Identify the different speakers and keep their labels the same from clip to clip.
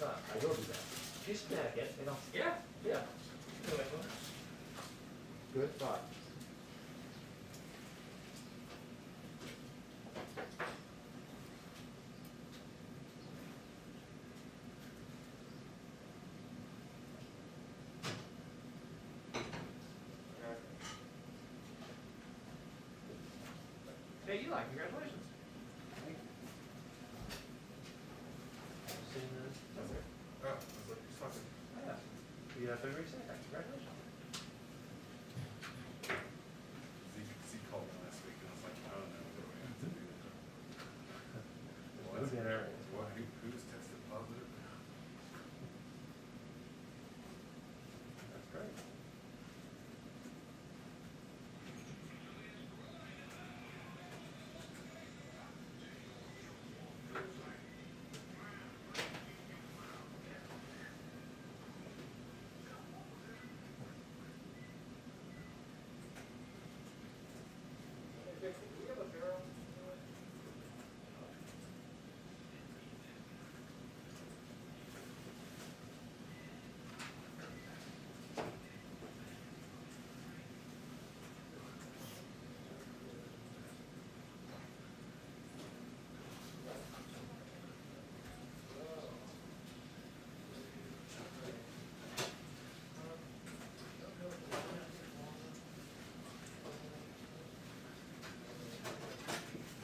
Speaker 1: I will do that. If you snack it, you know. Yeah. Yeah. Good thought. Hey, Eli, congratulations. Thank you. Seen this?
Speaker 2: That's it. Oh, I was like, you're fucking.
Speaker 1: Yeah. You have February 2nd. Congratulations.
Speaker 2: Z called me last week and I was like, I don't know what we have to do.
Speaker 1: Well, that's good.
Speaker 2: What, who was tested positive?
Speaker 1: That's great.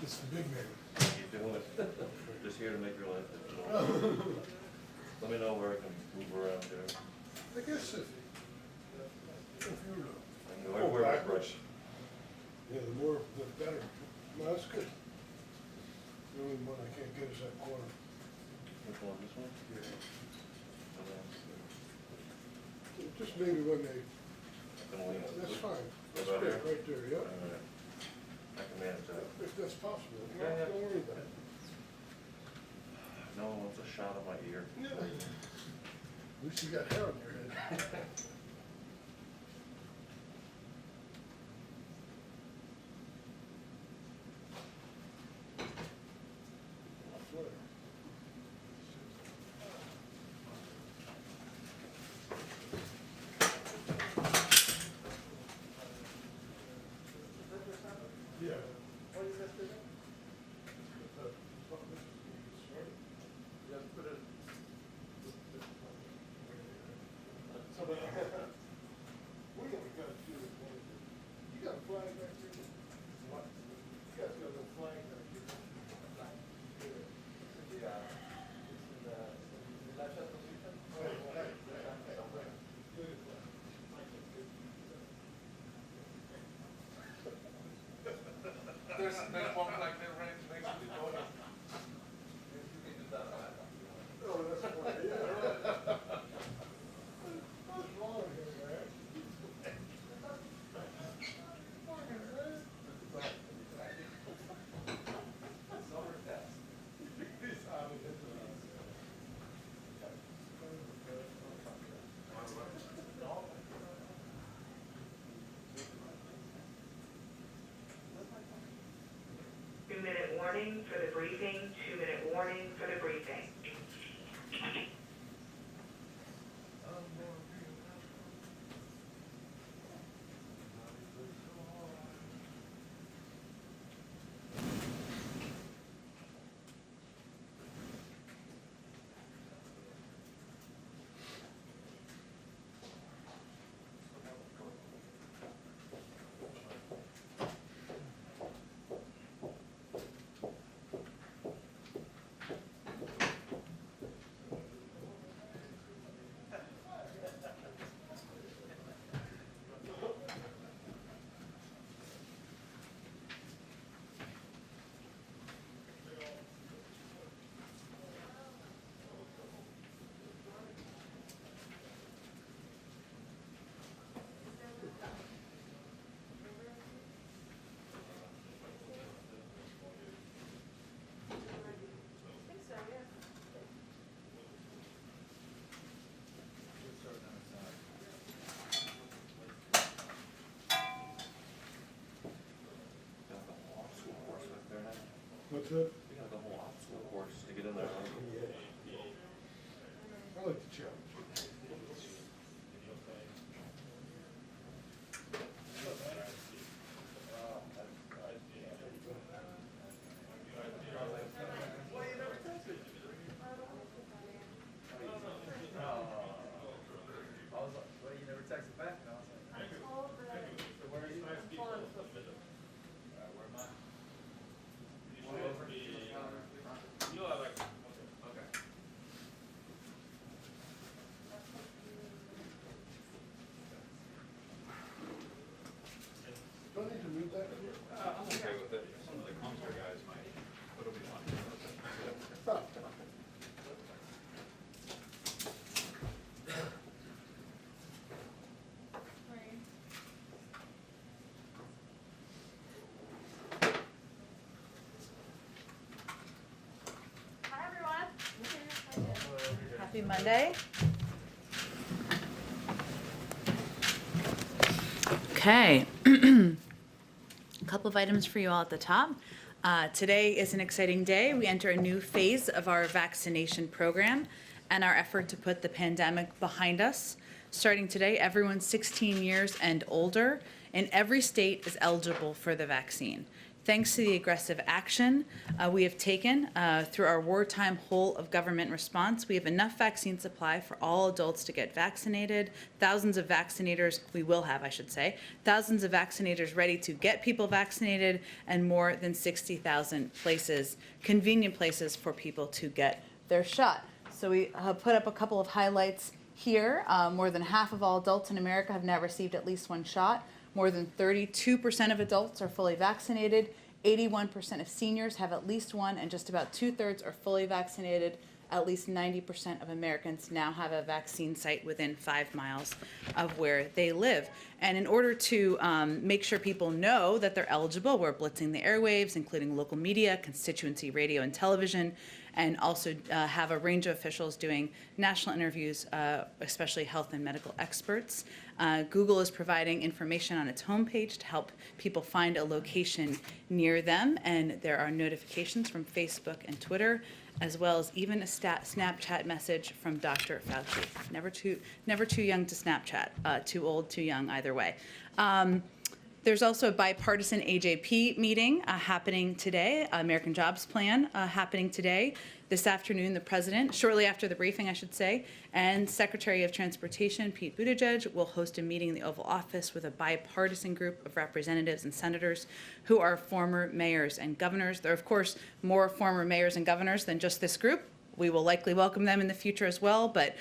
Speaker 3: It's the big man.
Speaker 4: You doing it? Just here to make your life difficult. Let me know where I can move around there.
Speaker 3: I guess if you were to
Speaker 4: I can go
Speaker 3: go
Speaker 4: everywhere but
Speaker 3: backwards,
Speaker 4: right.
Speaker 3: yeah, the more, the better. No, that's good. The only one I can't get is that corner.
Speaker 4: Which one, this one?
Speaker 3: Yeah.
Speaker 4: Oh, that's
Speaker 3: Just maybe when they,
Speaker 4: I'm gonna lean it.
Speaker 3: that's fine. That's
Speaker 4: About
Speaker 3: great,
Speaker 4: here?
Speaker 3: right there, yep.
Speaker 4: All right. I can manage that.
Speaker 3: If that's possible. No,
Speaker 4: Yeah, yeah.
Speaker 3: don't worry about it.
Speaker 4: No one wants a shot of my ear.
Speaker 3: Yeah. At least you got hair on your head. Yeah.
Speaker 1: What is this today?
Speaker 3: We only got to do it. You got a flag back there? What? You guys got a little flag back here?
Speaker 2: There's one like that right next to the door.
Speaker 3: Oh, that's funny, yeah, right. What's wrong here, man? Fucking man.
Speaker 1: Summer test.
Speaker 3: He's out of it.
Speaker 5: Two-minute warning for the briefing, 2-minute warning for the briefing.
Speaker 3: What's that?
Speaker 4: You gotta go whole obstacle course to get in there. Huh?
Speaker 3: Yeah. I like the challenge.
Speaker 2: You never texted back, and I was like, so where are you? Where am I? Okay.
Speaker 3: Do I need to move that?
Speaker 2: I'm okay with it. Some of the consular guys might, but it'll be fine.
Speaker 3: Stop.
Speaker 6: Hi, everyone. Happy Monday. Okay. A couple of items for you all at the top. Today is an exciting day. We enter a new phase of our vaccination program and our effort to put the pandemic behind us. Starting today, everyone 16 years and older in every state is eligible for the vaccine. Thanks to the aggressive action we have taken through our wartime whole of government response, we have enough vaccine supply for all adults to get vaccinated. Thousands of vaccinators, we will have, I should say, thousands of vaccinators ready to get people vaccinated, and more than 60,000 places, convenient places for people to get their shot. So we have put up a couple of highlights here. More than half of all adults in America have now received at least one shot. More than 32% of adults are fully vaccinated. 81% of seniors have at least one, and just about 2/3 are fully vaccinated. At least 90% of Americans now have a vaccine site within 5 miles of where they live. And in order to make sure people know that they're eligible, we're blitzing the airwaves, including local media, constituency radio and television, and also have a range of officials doing national interviews, especially health and medical experts. Google is providing information on its homepage to help people find a location near them, and there are notifications from Facebook and Twitter, as well as even a Snapchat message from Dr. Fauci. Never too young to Snapchat, too old, too young, either way. There's also a bipartisan AJP meeting happening today, American Jobs Plan happening today. This afternoon, the president, shortly after the briefing, I should say, and Secretary of Transportation, Pete Buttigieg, will host a meeting in the Oval Office with a bipartisan group of representatives and senators who are former mayors and governors. There are, of course, more former mayors and governors than just this group. We will likely welcome them in the future as well, but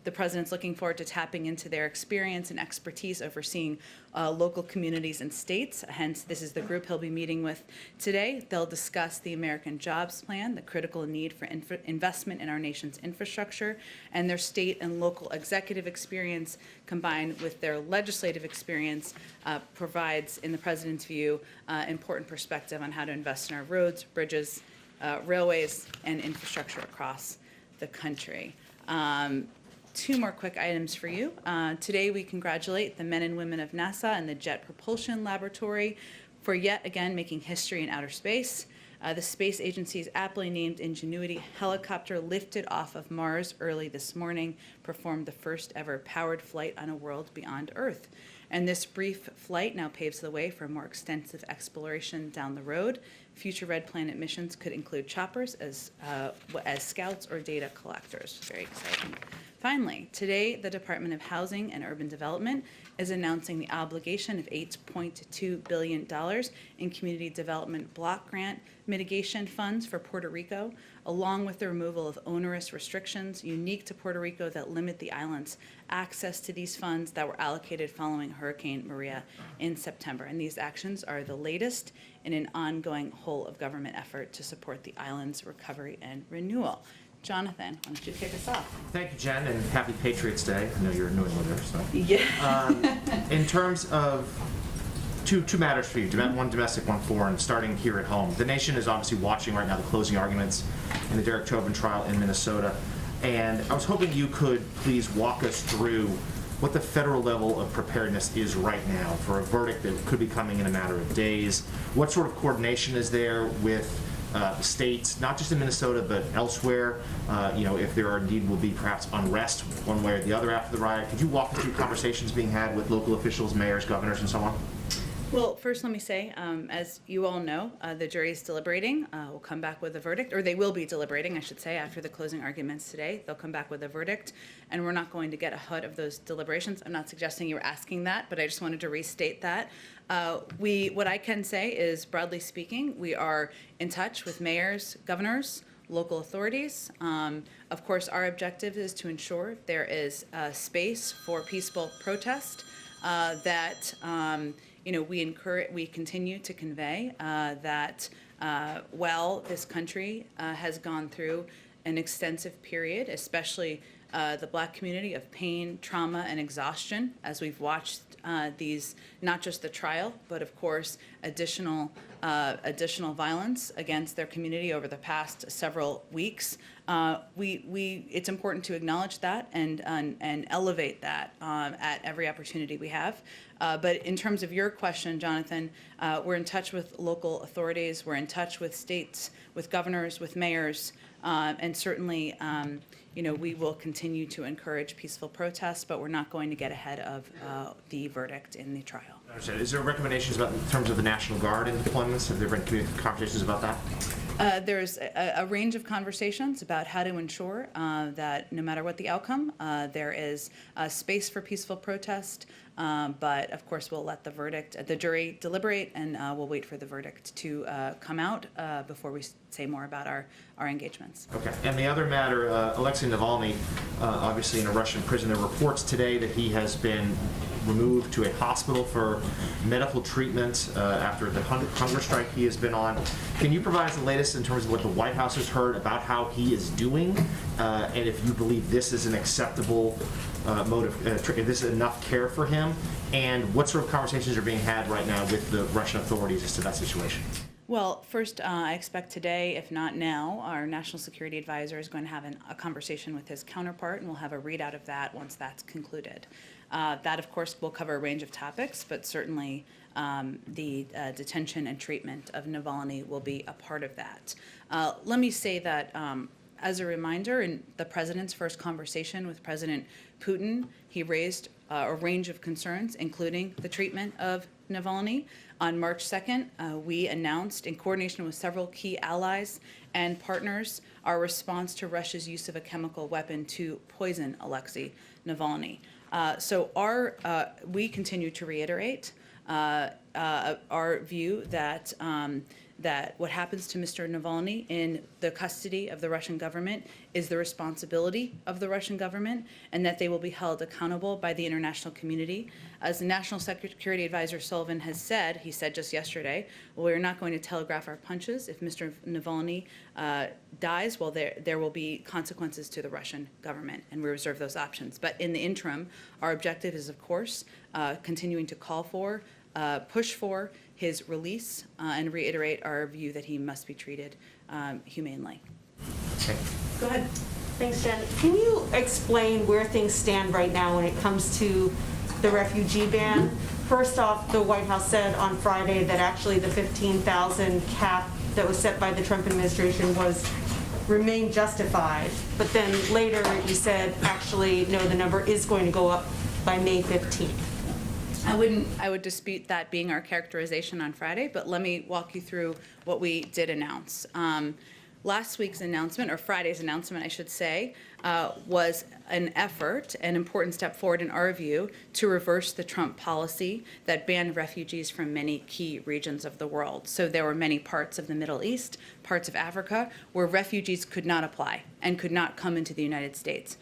Speaker 6: the president's looking forward to tapping into their experience and expertise overseeing local communities and states. Hence, this is the group he'll be meeting with today. They'll discuss the American Jobs Plan, the critical need for investment in our nation's infrastructure, and their state and local executive experience combined with their legislative experience provides, in the president's view, important perspective on how to invest in our roads, bridges, railways, and infrastructure across the country. Two more quick items for you. Today, we congratulate the men and women of NASA and the Jet Propulsion Laboratory for yet again making history in outer space. The space agency's aptly named Ingenuity helicopter lifted off of Mars early this morning, performed the first ever powered flight on a world beyond Earth. And this brief flight now paves the way for more extensive exploration down the road. Future Red Planet missions could include choppers as scouts or data collectors. Very exciting. Finally, today, the Department of Housing and Urban Development is announcing the obligation of $8.2 billion in community development block grant mitigation funds for Puerto Rico, along with the removal of onerous restrictions unique to Puerto Rico that limit the island's access to these funds that were allocated following Hurricane Maria in September. And these actions are the latest in an ongoing whole of government effort to support the island's recovery and renewal. Jonathan, why don't you kick us off?
Speaker 1: Thank you, Jen, and happy Patriots Day. I know you're a New Englander, so.
Speaker 6: Yeah.
Speaker 1: In terms of two matters for you, one domestic, one foreign, starting here at home. The nation is obviously watching right now the closing arguments in the Derek Chauvin trial in Minnesota, and I was hoping you could please walk us through what the federal level of preparedness is right now for a verdict that could be coming in a matter of days. What sort of coordination is there with the states, not just in Minnesota, but elsewhere, if there are indeed will be perhaps unrest one way or the other after the riot. Could you walk us through conversations being had with local officials, mayors, governors, and so on?
Speaker 6: Well, first, let me say, as you all know, the jury is deliberating. We'll come back with a verdict, or they will be deliberating, I should say, after the closing arguments today. They'll come back with a verdict, and we're not going to get ahead of those deliberations. I'm not suggesting you were asking that, but I just wanted to restate that. What I can say is, broadly speaking, we are in touch with mayors, governors, local authorities. Of course, our objective is to ensure there is space for peaceful protest, that we continue to convey that while this country has gone through an extensive period, especially the Black community, of pain, trauma, and exhaustion, as we've watched these, not just the trial, but of course additional violence against their community over the past several weeks. It's important to acknowledge that and elevate that at every opportunity we have. But in terms of your question, Jonathan, we're in touch with local authorities, we're in touch with states, with governors, with mayors, and certainly, we will continue to encourage peaceful protests, but we're not going to get ahead of the verdict in the trial.
Speaker 1: I understand. Is there recommendations about in terms of the National Guard and deployments? Have there been conversations about that?
Speaker 6: There's a range of conversations about how to ensure that no matter what the outcome, there is space for peaceful protest. But of course, we'll let the jury deliberate, and we'll wait for the verdict to come out before we say more about our engagements.
Speaker 1: Okay. And the other matter, Alexei Navalny, obviously in a Russian prison. There are reports today that he has been removed to a hospital for medical treatment after the hunger strike he has been on. Can you provide us the latest in terms of what the White House has heard about how he is doing, and if you believe this is an acceptable motive, if this is enough care for him, and what sort of conversations are being had right now with the Russian authorities as to that situation?
Speaker 6: Well, first, I expect today, if not now, our national security advisor is going to have a conversation with his counterpart, and we'll have a readout of that once that's concluded. That, of course, will cover a range of topics, but certainly the detention and treatment of Navalny will be a part of that. Let me say that as a reminder, in the president's first conversation with President Putin, he raised a range of concerns, including the treatment of Navalny. On March 2nd, we announced, in coordination with several key allies and partners, our response to Russia's use of a chemical weapon to poison Alexei Navalny. We continue to reiterate our view that that what happens to Mr. Navalny in the custody of the Russian government is the responsibility of the Russian government, and that they will be held accountable by the international community. As the National Security Advisor Sullivan has said, he said just yesterday, well, we're not going to telegraph our punches. If Mr. Navalny dies, well, there will be consequences to the Russian government, and we reserve those options. But in the interim, our objective is, of course, continuing to call for, push for his release, and reiterate our view that he must be treated humanely.
Speaker 1: Okay.
Speaker 6: Go ahead.
Speaker 7: Thanks, Jen. Can you explain where things stand right now when it comes to the refugee ban? First off, the White House said on Friday that actually the 15,000 cap that was set by the Trump administration remained justified. But then later you said, actually, no, the number is going to go up by May 15th.
Speaker 6: I would dispute that being our characterization on Friday, but let me walk you through what we did announce. Last week's announcement, or Friday's announcement, I should say, was an effort, an important step forward in our view, to reverse the Trump policy that banned refugees from many key regions of the world. So there were many parts of the Middle East, parts of Africa, where refugees could not apply and could not come into the United States.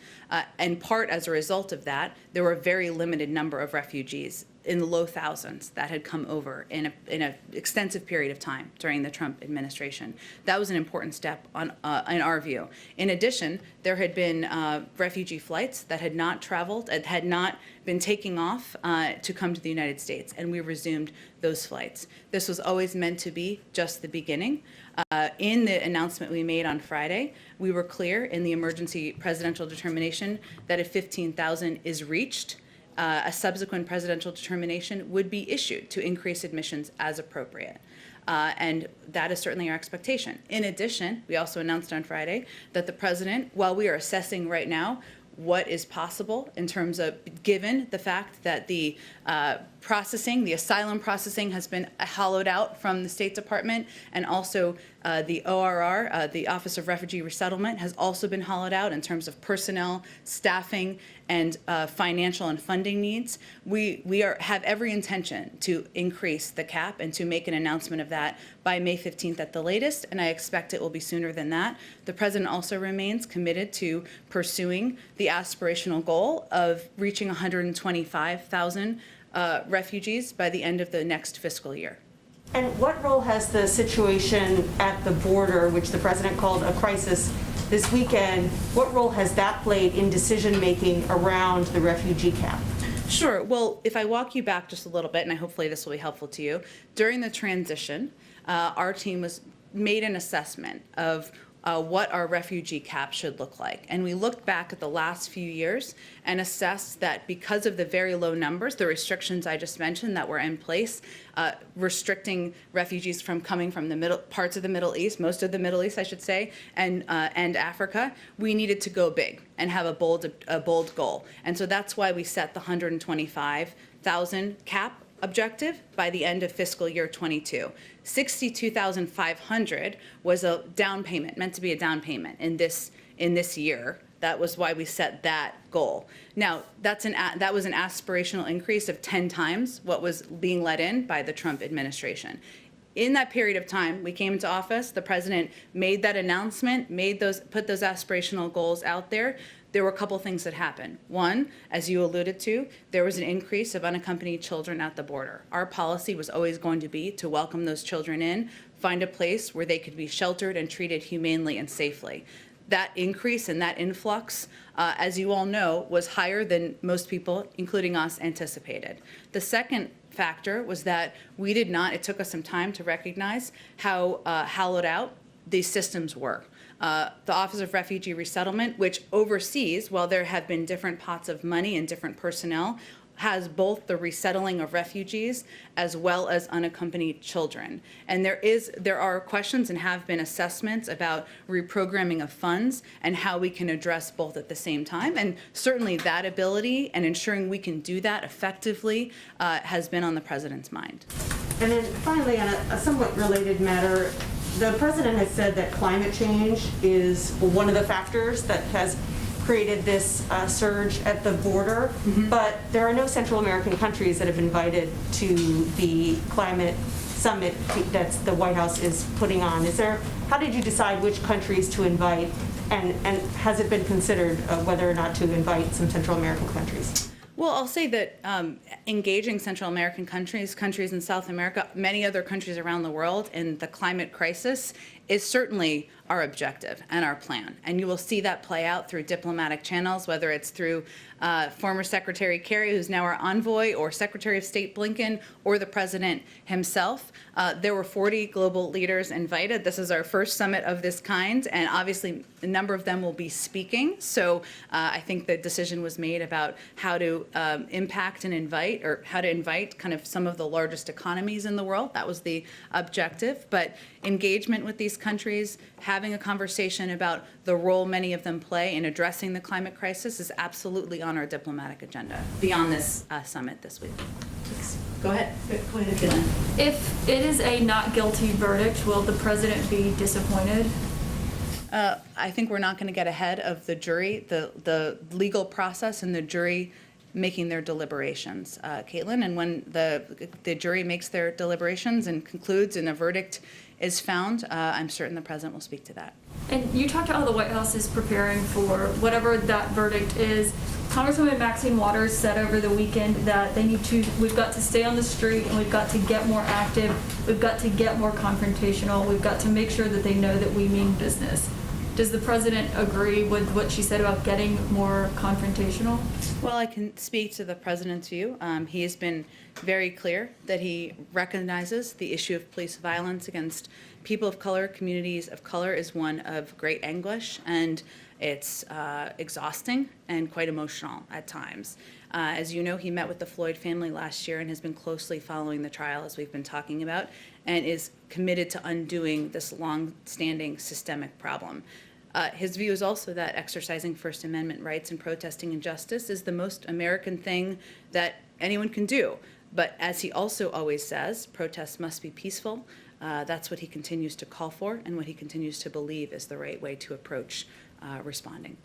Speaker 6: In part as a result of that, there were a very limited number of refugees in the low thousands that had come over in an extensive period of time during the Trump administration. That was an important step in our view. In addition, there had been refugee flights that had not traveled, had not been taking off to come to the United States, and we resumed those flights. This was always meant to be just the beginning. In the announcement we made on Friday, we were clear in the emergency presidential determination that if 15,000 is reached, a subsequent presidential determination would be issued to increase admissions as appropriate. And that is certainly our expectation. In addition, we also announced on Friday that the president, while we are assessing right now what is possible in terms of, given the fact that the processing, the asylum processing has been hollowed out from the State Department, and also the ORR, the Office of Refugee Resettlement, has also been hollowed out in terms of personnel, staffing, and financial and funding needs. We have every intention to increase the cap and to make an announcement of that by May 15th at the latest, and I expect it will be sooner than that. The president also remains committed to pursuing the aspirational goal of reaching 125,000 refugees by the end of the next fiscal year.
Speaker 7: And what role has the situation at the border, which the president called a crisis this weekend, what role has that played in decision-making around the refugee cap?
Speaker 6: Sure. Well, if I walk you back just a little bit, and hopefully this will be helpful to you, during the transition, our team made an assessment of what our refugee cap should look like. And we looked back at the last few years and assessed that because of the very low numbers, the restrictions I just mentioned that were in place, restricting refugees from coming from the middle parts of the Middle East, most of the Middle East, I should say, and Africa, we needed to go big and have a bold goal. And so that's why we set the 125,000 cap objective by the end of fiscal year 22. 62,500 was a down payment, meant to be a down payment in this year. That was why we set that goal. Now, that was an aspirational increase of 10 times what was being let in by the Trump administration. In that period of time, we came into office, the president made that announcement, put those aspirational goals out there. There were a couple things that happened. One, as you alluded to, there was an increase of unaccompanied children at the border. Our policy was always going to be to welcome those children in, find a place where they could be sheltered and treated humanely and safely. That increase and that influx, as you all know, was higher than most people, including us, anticipated. The second factor was that it took us some time to recognize how hollowed out these systems were. The Office of Refugee Resettlement, which oversees, while there have been different pots of money and different personnel, has both the resettling of refugees as well as unaccompanied children. And there are questions and have been assessments about reprogramming of funds and how we can address both at the same time. And certainly that ability and ensuring we can do that effectively has been on the president's mind.
Speaker 7: And then finally, on a somewhat related matter, the president has said that climate change is one of the factors that has created this surge at the border, but there are no Central American countries that have invited to the climate summit that the White House is putting on. How did you decide which countries to invite, and has it been considered whether or not to invite some Central American countries?
Speaker 6: Well, I'll say that engaging Central American countries in South America, many other countries around the world in the climate crisis is certainly our objective and our plan. And you will see that play out through diplomatic channels, whether it's through former Secretary Kerry, who's now our envoy, or Secretary of State Blinken, or the president himself. There were 40 global leaders invited. This is our first summit of this kind, and obviously a number of them will be speaking. So I think the decision was made about how to impact and invite, or how to invite kind of some of the largest economies in the world. That was the objective. But engagement with these countries, having a conversation about the role many of them play in addressing the climate crisis is absolutely on our diplomatic agenda beyond this summit this week. Go ahead. Go ahead, Dylan.
Speaker 8: If it is a not guilty verdict, will the president be disappointed?
Speaker 6: I think we're not going to get ahead of the jury, the legal process and the jury making their deliberations, Caitlin. And when the jury makes their deliberations and concludes and a verdict is found, I'm certain the president will speak to that.
Speaker 8: And you talked about how the White House is preparing for whatever that verdict is. Congresswoman Maxine Waters said over the weekend that we've got to stay on the street and we've got to get more active, we've got to get more confrontational, we've got to make sure that they know that we mean business. Does the president agree with what she said about getting more confrontational?
Speaker 6: Well, I can speak to the president's view. He has been very clear that he recognizes the issue of police violence against people of color, communities of color, is one of great anguish. And It's exhausting and quite emotional at times. As you know, he met with the Floyd family last year and has been closely following the trial, as we've been talking about, and is committed to undoing this long-standing systemic problem. His view is also that exercising First Amendment rights and protesting injustice is the most American thing that anyone can do. But as he also always says, protests must be peaceful. That's what he continues to call for and what he continues to believe is the right way to approach responding.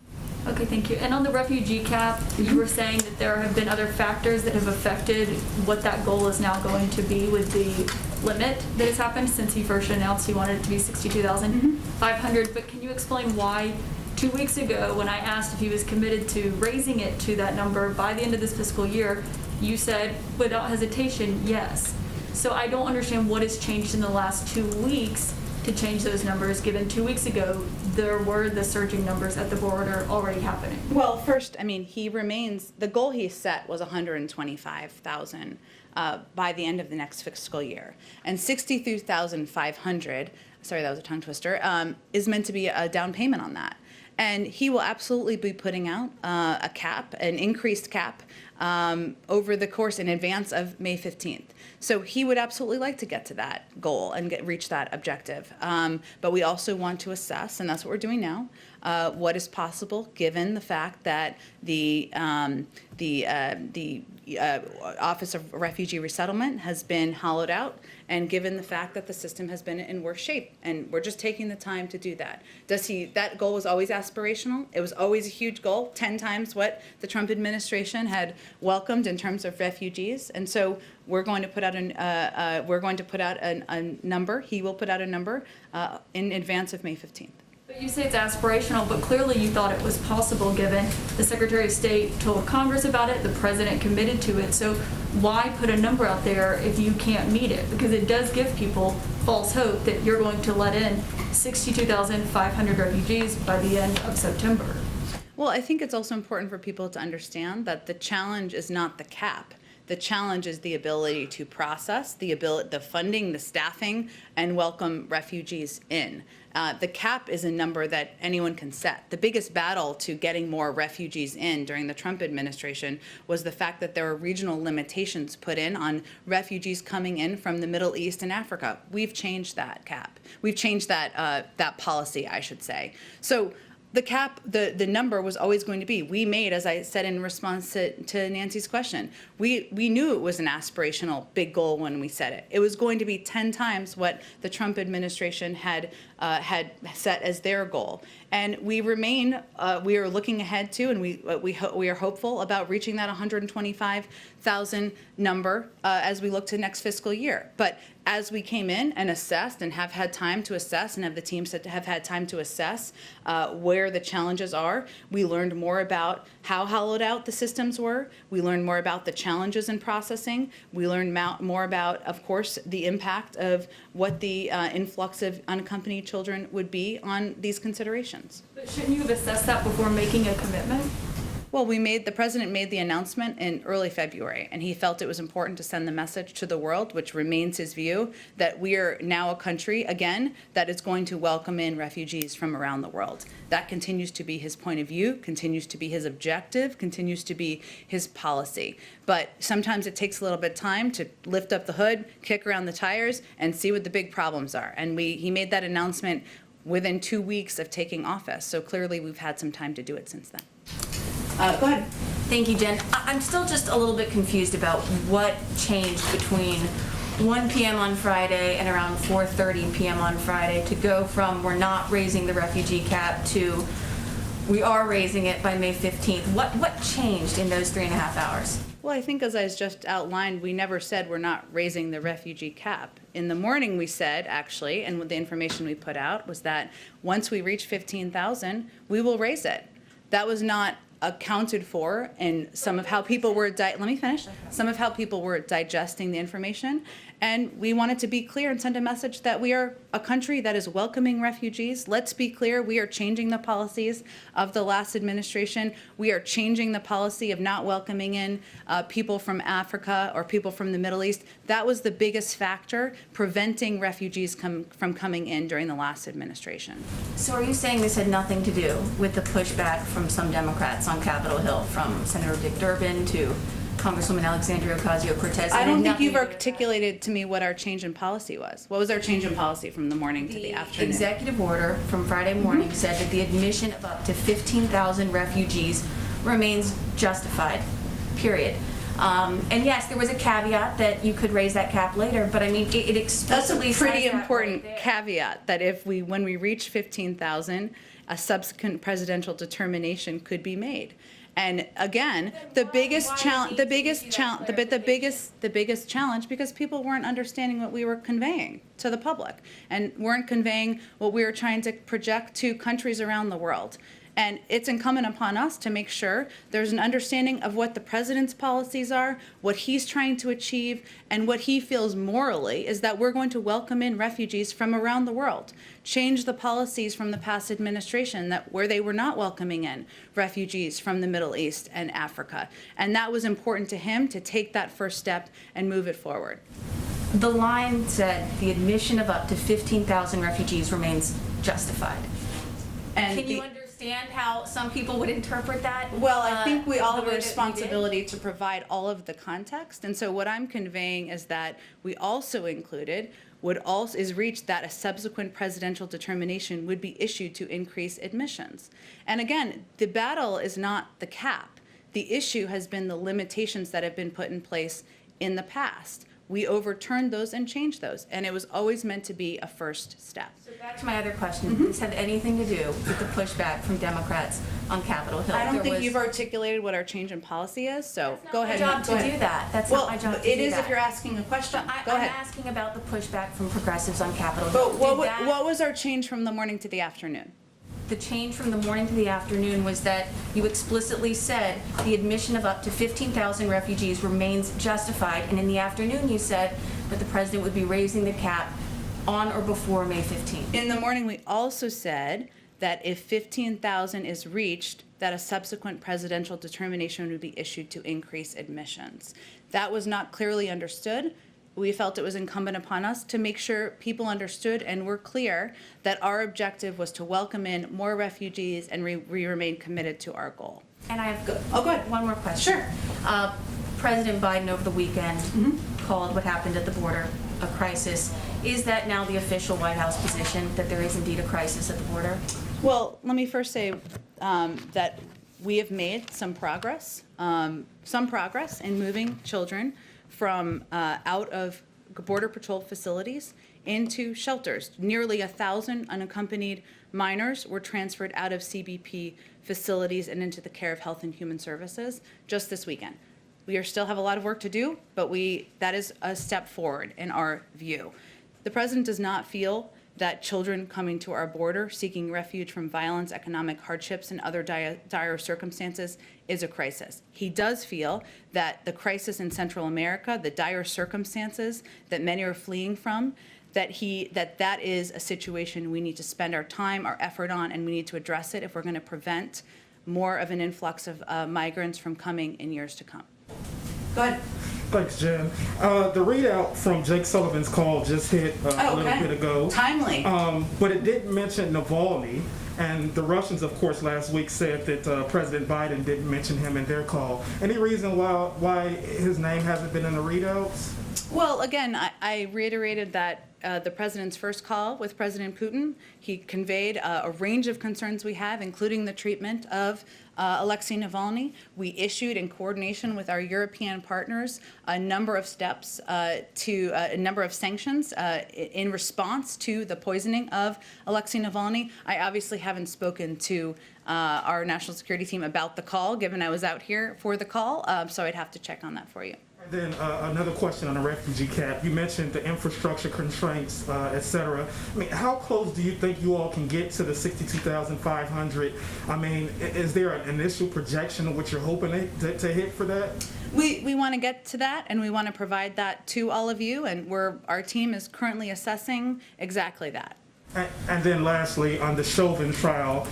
Speaker 8: Okay, thank you. And on the refugee cap, you were saying that there have been other factors that have affected what that goal is now going to be with the limit that has happened since he first announced he wanted it to be 62,500. But can you explain why 2 weeks ago, when I asked if he was committed to raising it to that number by the end of this fiscal year, you said without hesitation, yes. So I don't understand what has changed in the last 2 weeks to change those numbers, given 2 weeks ago there were the surging numbers at the border already happening.
Speaker 6: Well, first, I mean, he remains, the goal he set was 125,000 by the end of the next fiscal year. And 63,500, sorry, that was a tongue twister, is meant to be a down payment on that. And he will absolutely be putting out a cap, an increased cap, over the course in advance of May 15th. So he would absolutely like to get to that goal and reach that objective. But we also want to assess, and that's what we're doing now, what is possible given the fact that the Office of Refugee Resettlement has been hollowed out, and given the fact that the system has been in worse shape, and we're just taking the time to do that. That goal was always aspirational. It was always a huge goal, 10 times what the Trump administration had welcomed in terms of refugees, and so we're going to put out a number. He will put out a number in advance of May 15th.
Speaker 8: But you say it's aspirational, but clearly you thought it was possible given the Secretary of State told Congress about it, the President committed to it. So why put a number out there if you can't meet it? Because it does give people false hope that you're going to let in 62,500 refugees by the end of September.
Speaker 6: Well, I think it's also important for people to understand that the challenge is not the cap. The challenge is the ability to process, the funding, the staffing, and welcome refugees in. The cap is a number that anyone can set. The biggest battle to getting more refugees in during the Trump administration was the fact that there were regional limitations put in on refugees coming in from the Middle East and Africa. We've changed that cap. We've changed that policy, I should say. So the cap, the number was always going to be, we made, as I said in response to Nancy's question, we knew it was an aspirational big goal when we set it. It was going to be 10 times what the Trump administration had set as their goal. And we remain, we are looking ahead to, and we are hopeful about reaching that 125,000 number as we look to next fiscal year. But as we came in and assessed and have had time to assess, and have the teams that have had time to assess where the challenges are, we learned more about how hollowed out the systems were. We learned more about the challenges in processing. We learned more about, of course, the impact of what the influx of unaccompanied children would be on these considerations.
Speaker 8: But shouldn't you have assessed that before making a commitment?
Speaker 6: Well, the president made the announcement in early February, and he felt it was important to send the message to the world, which remains his view, that we are now a country, again, that is going to welcome in refugees from around the world. That continues to be his point of view, continues to be his objective, continues to be his policy. But sometimes it takes a little bit of time to lift up the hood, kick around the tires, and see what the big problems are. And he made that announcement within 2 weeks of taking office, so clearly we've had some time to do it since then. Go ahead.
Speaker 9: Thank you, Jen. I'm still just a little bit confused about what changed between 1 p.m. on Friday and around 4:30 p.m. on Friday to go from we're not raising the refugee cap to we are raising it by May 15th. What changed in those 3.5 hours?
Speaker 6: Well, I think as I just outlined, we never said we're not raising the refugee cap. In the morning we said, actually, and with the information we put out, was that once we reach 15,000, we will raise it. That was not accounted for in some of how people were, let me finish, some of how people were digesting the information. And we wanted to be clear and send a message that we are a country that is welcoming refugees. Let's be clear, we are changing the policies of the last administration. We are changing the policy of not welcoming in people from Africa or people from the Middle East. That was the biggest factor preventing refugees from coming in during the last administration.
Speaker 9: So are you saying this had nothing to do with the pushback from some Democrats on Capitol Hill, from Senator Dick Durbin to Congresswoman Alexandria Ocasio-Cortez?
Speaker 6: I don't think you've articulated to me what our change in policy was. What was our change in policy from the morning to the
Speaker 9: The
Speaker 6: afternoon?
Speaker 9: executive order from Friday morning said that the admission of up to 15,000 refugees remains justified, period. And yes, there was a caveat that you could raise that cap later, but I mean, it
Speaker 6: That's a
Speaker 9: explicitly says
Speaker 6: pretty
Speaker 9: that right
Speaker 6: important
Speaker 9: there.
Speaker 6: caveat, that when we reach 15,000, a subsequent presidential determination could be made. And again, the biggest challenge, the biggest challenge, because people weren't understanding what we were conveying to the public and weren't conveying what we were trying to project to countries around the world. And it's incumbent upon us to make sure there's an understanding of what the president's policies are, what he's trying to achieve, and what he feels morally is that we're going to welcome in refugees from around the world. Change the policies from the past administration where they were not welcoming in refugees from the Middle East and Africa. And that was important to him to take that first step and move it forward.
Speaker 9: The line said the admission of up to 15,000 refugees remains justified.
Speaker 6: And
Speaker 9: Can you understand how some people would interpret that?
Speaker 6: Well, I think we all
Speaker 9: the
Speaker 6: have a
Speaker 9: way that we did?
Speaker 6: responsibility to provide all of the context. And so what I'm conveying is that we also included is reached that a subsequent presidential determination would be issued to increase admissions. And again, the battle is not the cap. The issue has been the limitations that have been put in place in the past. We overturned those and changed those, and it was always meant to be a first step.
Speaker 9: So back to my other question, does this have anything to do with the pushback from Democrats on Capitol Hill?
Speaker 6: I don't
Speaker 9: There
Speaker 6: think
Speaker 9: was-
Speaker 6: you've articulated what our change in policy is, so
Speaker 9: That's
Speaker 6: go
Speaker 9: not my
Speaker 6: ahead.
Speaker 9: job
Speaker 6: go
Speaker 9: to
Speaker 6: ahead.
Speaker 9: do that. That's
Speaker 6: Well,
Speaker 9: not my job to do
Speaker 6: it is
Speaker 9: that.
Speaker 6: if you're asking a question. Go
Speaker 9: I'm
Speaker 6: ahead.
Speaker 9: asking about the pushback from progressives on Capitol Hill.
Speaker 6: But
Speaker 9: Did that-
Speaker 6: what was our change from the morning to the afternoon?
Speaker 9: The change from the morning to the afternoon was that you explicitly said the admission of up to 15,000 refugees remains justified, and in the afternoon you said that the president would be raising the cap on or before May 15th.
Speaker 6: In the morning, we also said that if 15,000 is reached, that a subsequent presidential determination would be issued to increase admissions. That was not clearly understood. We felt it was incumbent upon us to make sure people understood and were clear that our objective was to welcome in more refugees, and we remain committed to our goal.
Speaker 9: And I have
Speaker 6: go ahead.
Speaker 9: one more question.
Speaker 6: Sure.
Speaker 9: President Biden over the weekend called what happened at the border a crisis. Is that now the official White House position, that there is indeed a crisis at the border?
Speaker 6: Well, let me first say that we have made some progress in moving children from out of Border Patrol facilities into shelters. Nearly 1,000 unaccompanied minors were transferred out of CBP facilities and into the care of Health and Human Services just this weekend. We still have a lot of work to do, but that is a step forward in our view. The president does not feel that children coming to our border seeking refuge from violence, economic hardships, and other dire circumstances is a crisis. He does feel that the crisis in Central America, the dire circumstances that many are fleeing from, that is a situation we need to spend our time, our effort on, and we need to address it if we're going to prevent more of an influx of migrants from coming in years to come. Go ahead.
Speaker 10: Thanks, Jen. The readout from Jake Sullivan's call just hit a little bit ago.
Speaker 6: Timely.
Speaker 10: But it didn't mention Navalny. And the Russians, of course, last week said that President Biden didn't mention him in their call. Any reason why his name hasn't been in the readouts?
Speaker 6: Well, again, I reiterated that the president's first call with President Putin, he conveyed a range of concerns we have, including the treatment of Alexei Navalny. We issued, in coordination with our European partners, a number of steps to a number of sanctions in response to the poisoning of Alexei Navalny. I obviously haven't spoken to our national security team about the call, given I was out here for the call, so I'd have to check on that for you.
Speaker 10: Then another question on the refugee cap. You mentioned the infrastructure constraints, et cetera. I mean, how close do you think you all can get to the 62,500? I mean, is there an initial projection of what you're hoping to hit for that?
Speaker 6: We want to get to that, and we want to provide that to all of you, and our team is currently assessing exactly that.
Speaker 10: And then lastly, on the Chauvin trial,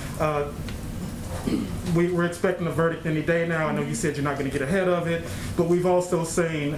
Speaker 10: we're expecting a verdict any day now. I know you said you're not going to get ahead of it, but we've also seen,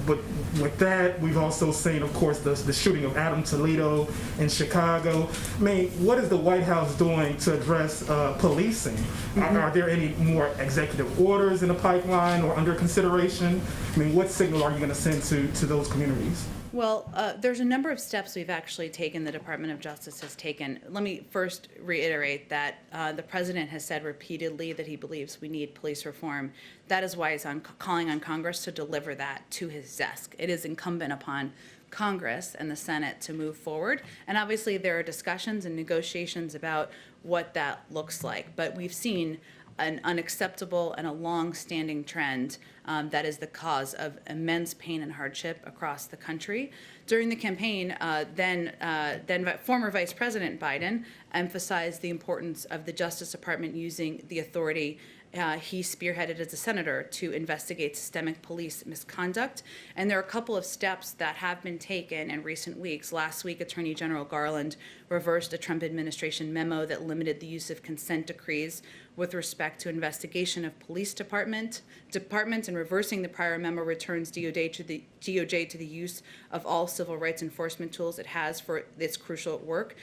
Speaker 10: but with that, we've also seen, of course, the shooting of Adam Toledo in Chicago. I mean, what is the White House doing to address policing? Are there any more executive orders in the pipeline or under consideration? I mean, what signal are you going to send to those communities?
Speaker 6: Well, there's a number of steps we've actually taken, the Department of Justice has taken. Let me first reiterate that the President has said repeatedly that he believes we need police reform. That is why he's calling on Congress to deliver that to his desk. It is incumbent upon Congress and the Senate to move forward. And obviously there are discussions and negotiations about what that looks like. But we've seen an unacceptable and a long-standing trend that is the cause of immense pain and hardship across the country. During the campaign, then former Vice President Biden emphasized the importance of the Justice Department using the authority he spearheaded as a senator to investigate systemic police misconduct. And there are a couple of steps that have been taken in recent weeks. Last week, Attorney General Garland reversed a Trump administration memo that limited the use of consent decrees with respect to investigation of police departments, and reversing the prior memo returns DOJ to the use of all civil rights enforcement tools it has for its crucial work.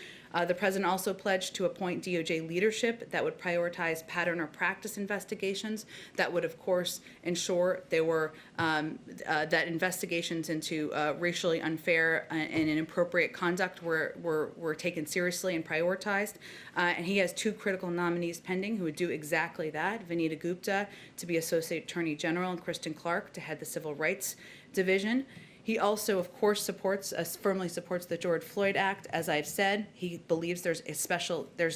Speaker 6: The president also pledged to appoint DOJ leadership that would prioritize pattern or practice investigations that would, of course, ensure there were that investigations into racially unfair and inappropriate conduct were taken seriously and prioritized. And he has two critical nominees pending who would do exactly that: Vanita Gupta to be Associate Attorney General and Kristen Clark to head the Civil Rights Division. He also, of course, firmly supports the George Floyd Act. As I've said, he believes there's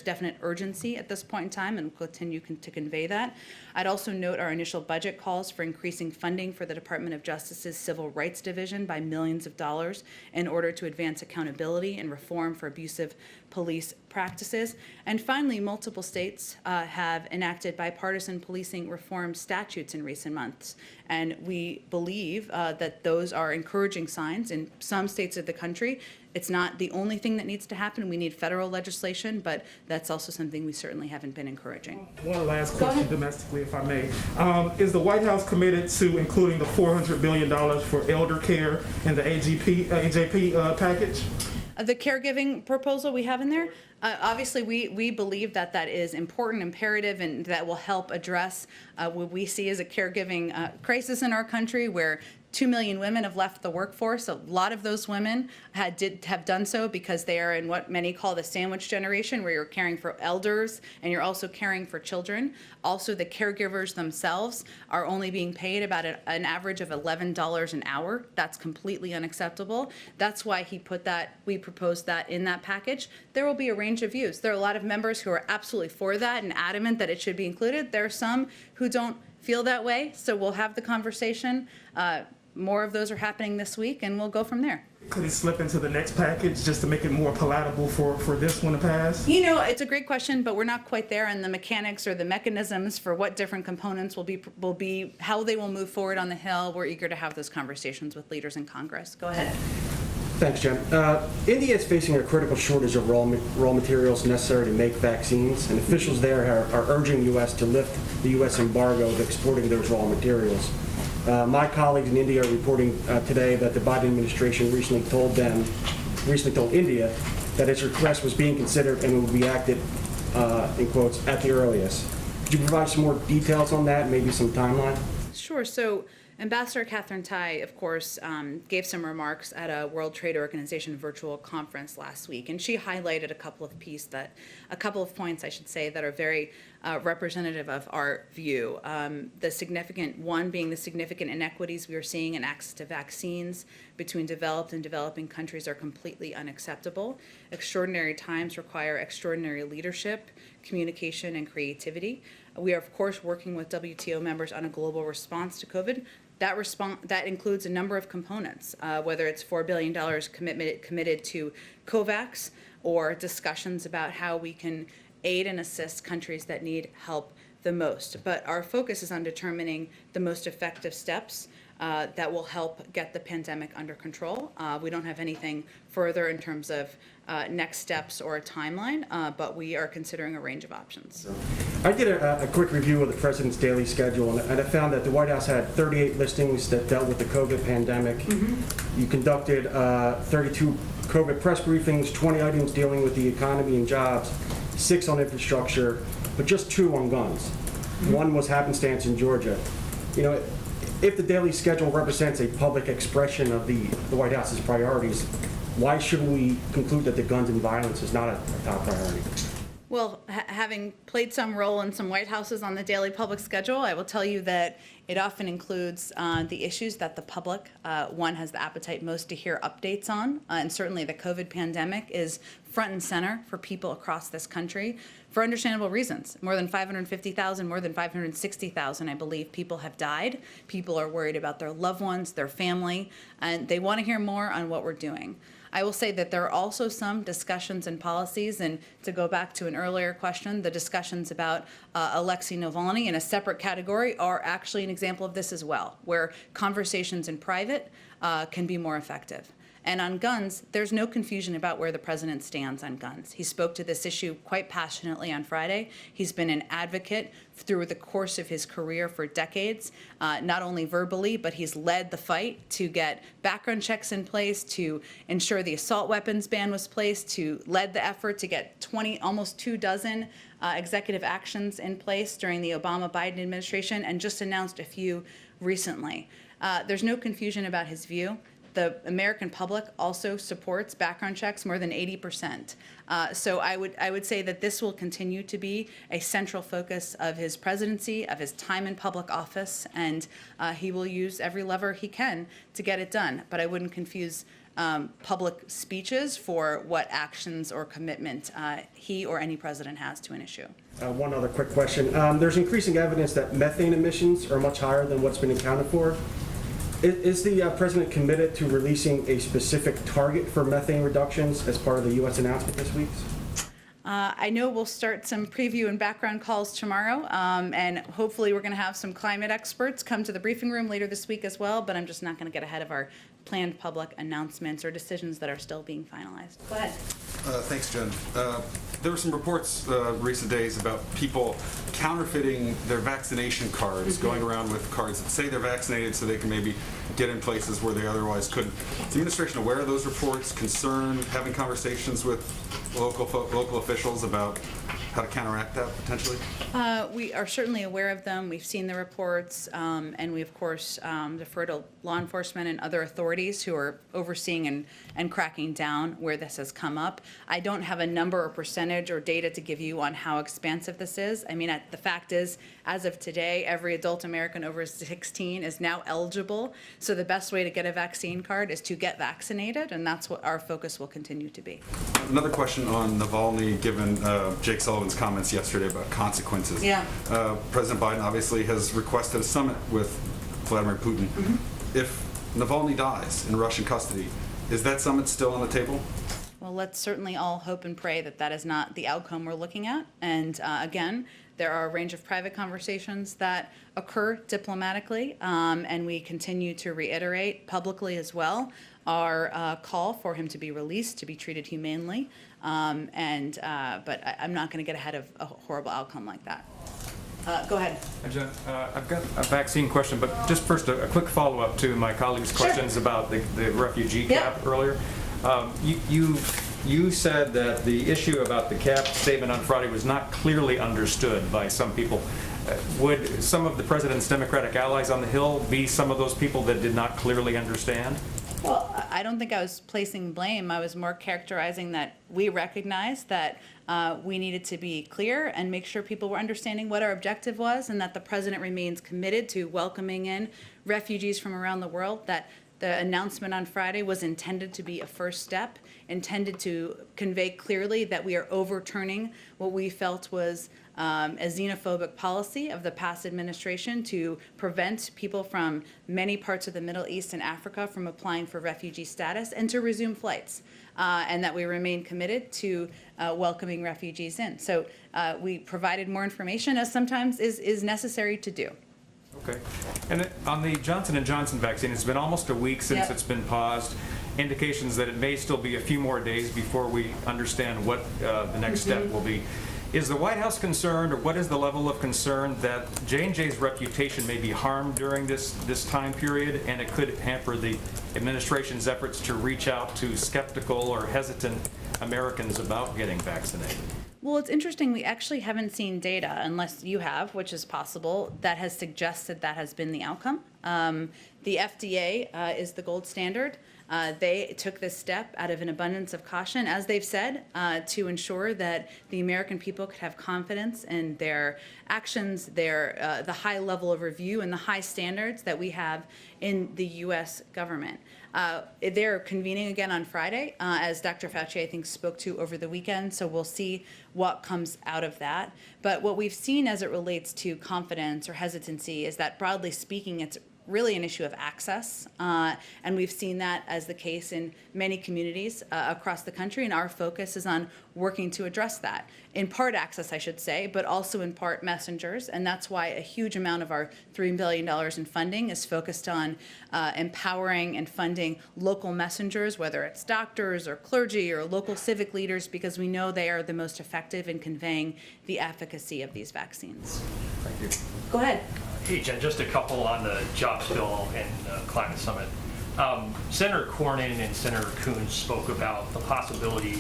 Speaker 6: definite urgency at this point in time, and will continue to convey that. I'd also note our initial budget calls for increasing funding for the Department of Justice's Civil Rights Division by millions of dollars in order to advance accountability and reform for abusive police practices. And finally, multiple states have enacted bipartisan policing reform statutes in recent months. And we believe that those are encouraging signs in some states of the country. It's not the only thing that needs to happen. We need federal legislation, but that's also something we certainly haven't been encouraging.
Speaker 10: One last question domestically, if I may. Is the White House committed to including the $400 billion for elder care in the AJP package?
Speaker 6: The caregiving proposal we have in there, obviously we believe that that is important, imperative, and that will help address what we see as a caregiving crisis in our country, where 2 million women have left the workforce. A lot of those women have done so because they are in what many call the sandwich generation, where you're caring for elders and you're also caring for children. Also, the caregivers themselves are only being paid about an average of $11 an hour. That's completely unacceptable. That's why we proposed that in that package. There will be a range of views. There are a lot of members who are absolutely for that and adamant that it should be included. There are some who don't feel that way, so we'll have the conversation. More of those are happening this week, and we'll go from there.
Speaker 10: Could it slip into the next package just to make it more palatable for this one to pass?
Speaker 6: You know, it's a great question, but we're not quite there, and the mechanics or the mechanisms for what different components will be how they will move forward on the Hill. We're eager to have those conversations with leaders in Congress. Go ahead.
Speaker 11: Thanks, Jen. India is facing a critical shortage of raw materials necessary to make vaccines, and officials there are urging the U.S. to lift the U.S. embargo of exporting those raw materials. My colleagues in India are reporting today that the Biden administration recently told India that its request was being considered and would be acted, in quotes, at the earliest. Could you provide some more details on that, maybe some timeline?
Speaker 6: Sure. So Ambassador Catherine Tai, of course, gave some remarks at a World Trade Organization virtual conference last week, and she highlighted a couple of points, I should say, that are very representative of our view. The significant one being the significant inequities we are seeing in access to vaccines between developed and developing countries are completely unacceptable. Extraordinary times require extraordinary leadership, communication, and creativity. We are, of course, working with WTO members on a global response to COVID. That includes a number of components, whether it's $4 billion committed to COVAX or discussions about how we can aid and assist countries that need help the most. But our focus is on determining the most effective steps that will help get the pandemic under control. We don't have anything further in terms of next steps or a timeline, but we are considering a range of options.
Speaker 11: I did a quick review of the president's daily schedule, and I found that the White House had 38 listings that dealt with the COVID pandemic. You conducted 32 COVID press briefings, 20 items dealing with the economy and jobs, 6 on infrastructure, but just 2 on guns. One was happenstance in Georgia. You know, if the daily schedule represents a public expression of the White House's priorities, why shouldn't we conclude that the guns and violence is not a top priority?
Speaker 6: Well, having played some role in some White Houses on the daily public schedule, I will tell you that it often includes the issues that the public, one, has the appetite most to hear updates on. And certainly the COVID pandemic is front and center for people across this country for understandable reasons. More than 550,000, more than 560,000, I believe, people have died. People are worried about their loved ones, their family, and they want to hear more on what we're doing. I will say that there are also some discussions and policies, and to go back to an earlier question, the discussions about Alexei Navalny in a separate category are actually an example of this as well, where conversations in private can be more effective. And on guns, there's no confusion about where the president stands on guns. He spoke to this issue quite passionately on Friday. He's been an advocate through the course of his career for decades, not only verbally, but he's led the fight to get background checks in place, to ensure the assault weapons ban was placed, to led the effort to get almost 24 executive actions in place during the Obama-Biden administration, and just announced a few recently. There's no confusion about his view. The American public also supports background checks, more than 80%. So I would say that this will continue to be a central focus of his presidency, of his time in public office, and he will use every lever he can to get it done. But I wouldn't confuse public speeches for what actions or commitment he or any president has to an issue.
Speaker 11: One other quick question. There's increasing evidence that methane emissions are much higher than what's been accounted for. Is the president committed to releasing a specific target for methane reductions as part of the U.S. announcement this week?
Speaker 6: I know we'll start some preview and background calls tomorrow, and hopefully we're going to have some climate experts come to the briefing room later this week as well, but I'm just not going to get ahead of our planned public announcements or decisions that are still being finalized. Go ahead.
Speaker 2: Thanks, Jen. There were some reports recent days about people counterfeiting their vaccination cards, going around with cards that say they're vaccinated so they can maybe get in places where they otherwise couldn't. Is the administration aware of those reports, concerned, having conversations with local officials about how to counteract that potentially?
Speaker 6: We are certainly aware of them. We've seen the reports, and we, of course, defer to law enforcement and other authorities who are overseeing and cracking down where this has come up. I don't have a number or percentage or data to give you on how expansive this is. I mean, the fact is, as of today, every adult American over 16 is now eligible. So the best way to get a vaccine card is to get vaccinated, and that's what our focus will continue to be.
Speaker 2: Another question on Navalny, given Jake Sullivan's comments yesterday about consequences.
Speaker 6: Yeah.
Speaker 2: President Biden obviously has requested a summit with Vladimir Putin. If Navalny dies in Russian custody, is that summit still on the table?
Speaker 6: Well, let's certainly all hope and pray that that is not the outcome we're looking at. And again, there are a range of private conversations that occur diplomatically, and we continue to reiterate publicly as well our call for him to be released, to be treated humanely. But I'm not going to get ahead of a horrible outcome like that. Go ahead.
Speaker 12: Jen, I've got a vaccine question, but just first a quick follow-up to my colleague's questions about the refugee cap earlier. You said that the issue about the cap statement on Friday was not clearly understood by some people. Would some of the president's Democratic allies on the Hill be some of those people that did not clearly understand?
Speaker 6: Well, I don't think I was placing blame. I was more characterizing that we recognize that we needed to be clear and make sure people were understanding what our objective was, and that the president remains committed to welcoming in refugees from around the world, that the announcement on Friday was intended to be a first step, intended to convey clearly that we are overturning what we felt was a xenophobic policy of the past administration to prevent people from many parts of the Middle East and Africa from applying for refugee status, and to resume flights, and that we remain committed to welcoming refugees in. So we provided more information, as sometimes is necessary to do.
Speaker 12: Okay. And on the Johnson & Johnson vaccine, it's been almost a week since
Speaker 6: Yep.
Speaker 12: it's been paused. Indications that it may still be a few more days before we understand what the next step will be. Is the White House concerned, or what is the level of concern that J&J's reputation may be harmed during this time period, and it could hamper the administration's efforts to reach out to skeptical or hesitant Americans about getting vaccinated?
Speaker 6: Well, it's interesting. We actually haven't seen data, unless you have, which is possible, that has suggested that has been the outcome. The FDA is the gold standard. They took this step out of an abundance of caution, as they've said, to ensure that the American people could have confidence in their actions, the high level of review and the high standards that we have in the U.S. government. They're convening again on Friday, as Dr. Fauci, I think, spoke to over the weekend, so we'll see what comes out of that. But what we've seen as it relates to confidence or hesitancy is that, broadly speaking, it's really an issue of access, and we've seen that as the case in many communities across the country, and our focus is on working to address that. In part access, I should say, but also in part messengers, and that's why a huge amount of our $3 billion in funding is focused on empowering and funding local messengers, whether it's doctors or clergy or local civic leaders, because we know they are the most effective in conveying the efficacy of these vaccines.
Speaker 12: Thank you.
Speaker 6: Go ahead.
Speaker 13: Hey, Jen, just a couple on the jobs bill and climate summit. Senator Cornyn and Senator Coons spoke about the possibility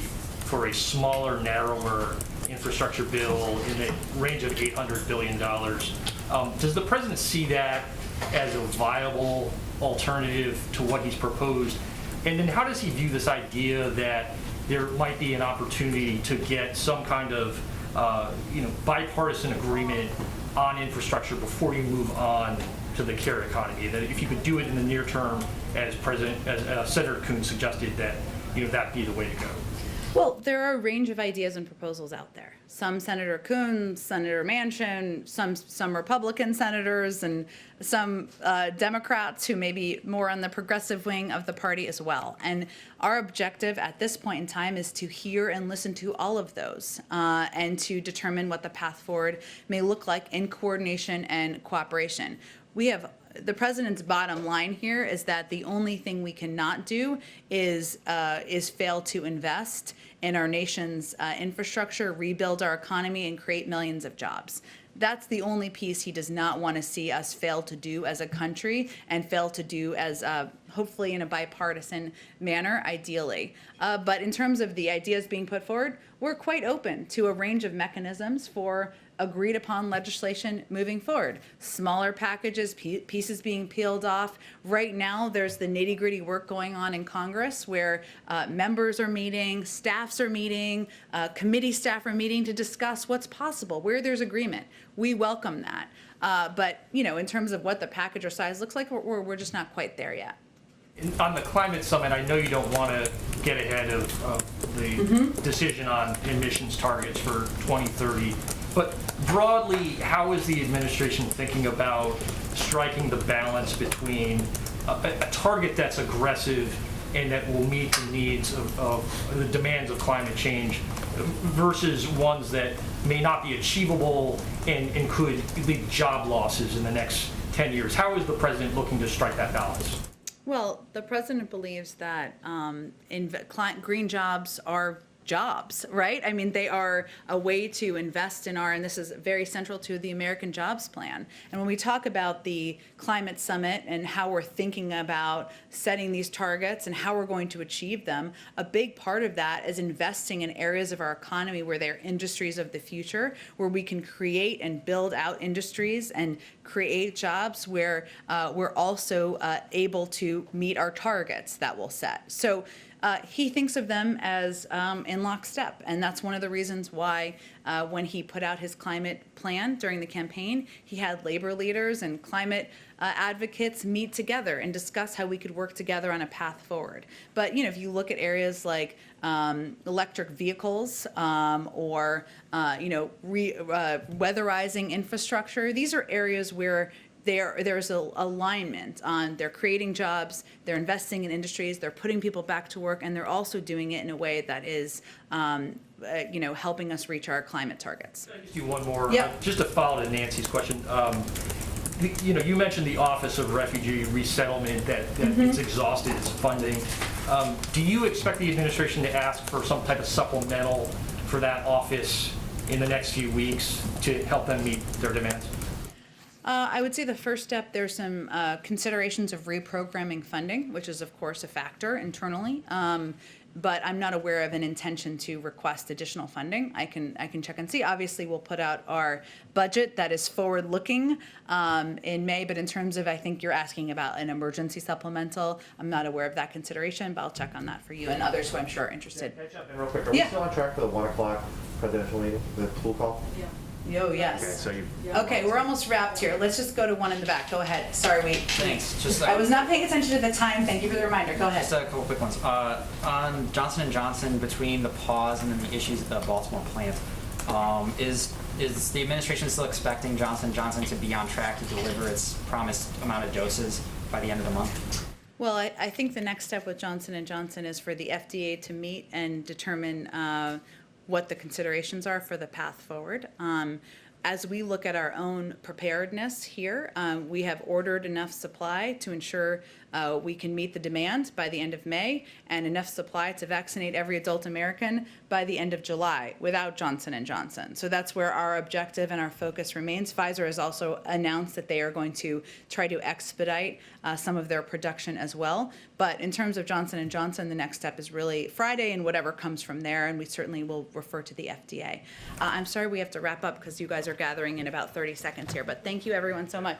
Speaker 13: for a smaller, narrower infrastructure bill in the range of $800 billion. Does the president see that as a viable alternative to what he's proposed? And then how does he view this idea that there might be an opportunity to get some kind of bipartisan agreement on infrastructure before you move on to the care economy? That if you could do it in the near term, as Senator Coons suggested, that that'd be the way to go.
Speaker 6: Well, there are a range of ideas and proposals out there. Some Senator Coons, Senator Manchin, some Republican senators, and some Democrats who may be more on the progressive wing of the party as well. And our objective at this point in time is to hear and listen to all of those and to determine what the path forward may look like in coordination and cooperation. The president's bottom line here is that the only thing we cannot do is fail to invest in our nation's infrastructure, rebuild our economy, and create millions of jobs. That's the only piece he does not want to see us fail to do as a country, and fail to do as hopefully in a bipartisan manner, ideally. But in terms of the ideas being put forward, we're quite open to a range of mechanisms for agreed upon legislation moving forward. Smaller packages, pieces being peeled off. Right now, there's the nitty-gritty work going on in Congress where members are meeting, staffs are meeting, committee staff are meeting to discuss what's possible, where there's agreement. We welcome that. But in terms of what the package or size looks like, we're just not quite there yet.
Speaker 13: On the climate summit, I know you don't want to get ahead of the decision on emissions targets for 2030, but broadly, how is the administration thinking about striking the balance between a target that's aggressive and that will meet the needs of the demands of climate change versus ones that may not be achievable and could lead job losses in the next 10 years? How is the president looking to strike that balance?
Speaker 6: Well, the president believes that green jobs are jobs, right? I mean, they are a way to invest in and this is very central to the American Jobs Plan. And when we talk about the climate summit and how we're thinking about setting these targets and how we're going to achieve them, a big part of that is investing in areas of our economy where they're industries of the future, where we can create and build out industries and create jobs where we're also able to meet our targets that we'll set. So he thinks of them as in lockstep. And that's one of the reasons why when he put out his climate plan during the campaign, he had labor leaders and climate advocates meet together and discuss how we could work together on a path forward. But, you know, if you look at areas like electric vehicles or, weatherizing infrastructure, these are areas where there's a alignment on they're creating jobs, they're investing in industries, they're putting people back to work, and they're also doing it in a way that is, helping us reach our climate targets.
Speaker 13: Can I just do one more?
Speaker 6: Yep.
Speaker 13: Just to follow to Nancy's question. You mentioned the Office of Refugee Resettlement that it's exhausted its funding. Do you expect the administration to ask for some type of supplemental for that office in the next few weeks to help them meet their demands?
Speaker 6: I would say the first step, there's some considerations of reprogramming funding, which is of course a factor internally. But I'm not aware of an intention to request additional funding. I can check and see. Obviously, we'll put out our budget that is forward-looking in May, but in terms of, I think you're asking about an emergency supplemental, I'm not aware of that consideration, but I'll check on that for you and others who I'm sure are interested.
Speaker 1: Can I jump in real quick? Are we still on track for the 1 o'clock presidential meeting, the pool call?
Speaker 6: Oh,
Speaker 1: Okay,
Speaker 6: yes.
Speaker 1: so you,
Speaker 6: Okay, we're almost wrapped here. Let's just go to one in the back. Go ahead. Sorry,
Speaker 14: Thanks. Just
Speaker 6: I was not paying attention to the time. Thank you for the reminder. Go ahead.
Speaker 14: Just a couple quick ones. On Johnson & Johnson, between the pause and then the issues at the Baltimore plant, is the administration still expecting Johnson & Johnson to be on track to deliver its promised amount of doses by the end of the month?
Speaker 6: Well, I think the next step with Johnson & Johnson is for the FDA to meet and determine what the considerations are for the path forward. As we look at our own preparedness here, we have ordered enough supply to ensure we can meet the demand by the end of May, and enough supply to vaccinate every adult American by the end of July without Johnson & Johnson. So that's where our objective and our focus remains. Pfizer has also announced that they are going to try to expedite some of their production as well. But in terms of Johnson & Johnson, the next step is really Friday and whatever comes from there, and we certainly will refer to the FDA. I'm sorry we have to wrap up because you guys are gathering in about 30 seconds here, but thank you everyone so much.